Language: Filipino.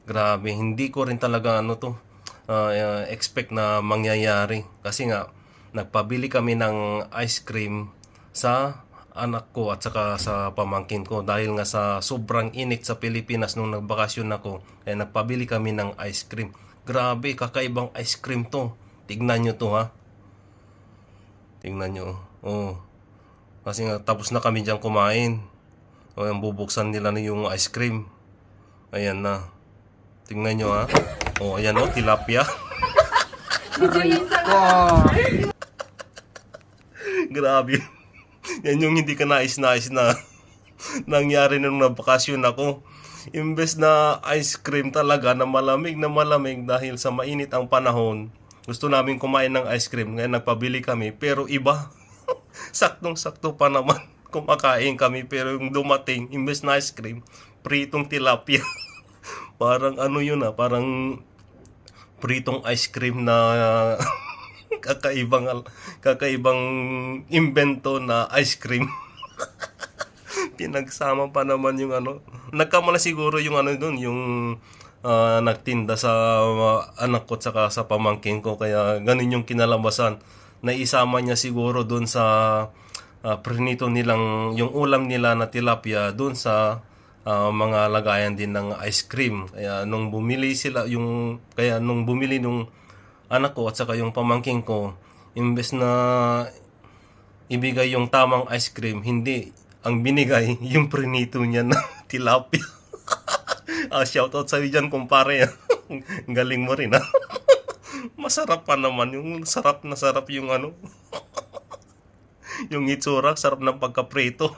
Grabe, hindi ko rin talaga expect na mangyayari. Kasi nga, nagpabili kami ng ice cream sa anak ko at saka sa pamangkin ko dahil nga sa sobrang init sa Pilipinas nung nagbakasyon ako, kaya nagpabili kami ng ice cream. Grabe, kakaibang ice cream to. Tignan nyo to ha. Tignan nyo. Oh. Kasi nga tapos na kami diyan kumain. O yung bubuksan nila na yung ice cream. Ayan na. Tingnan nyo ha. O ayan o, tilapia. Grabe. Yan yung hindi ka nais-nais na nangyari nung nabakasyon ako. Imbes na ice cream talaga na malamig dahil sa mainit ang panahon. Gusto namin kumain ng ice cream, ngayon nagpabili kami, pero iba. Saktong-sakto pa naman kumakain kami, pero yung dumating, imbes na ice cream, pritong tilapia. Parang ano yun parang pritong ice cream na kakaibang invento na ice cream. Pinagsama pa naman yung nagkamala siguro yung doon, yung nagtinda sa anak ko tsaka sa pamangkin ko, kaya ganun yung kinalabasan. Naisama niya siguro doon sa prinito nilang, yung ulam nila na tilapia doon sa mga lagayan din ng ice cream. Kaya nung bumili nung anak ko at saka yung pamangkin ko, imbes na ibigay yung tamang ice cream, hindi, ang binigay yung prinito niya na tilapia. Shoutout sa'yo dyan, kumpare. Galing mo rin Masarap pa naman, yung sarap na sarap yung yung itsura, sarap ng pagkaprito.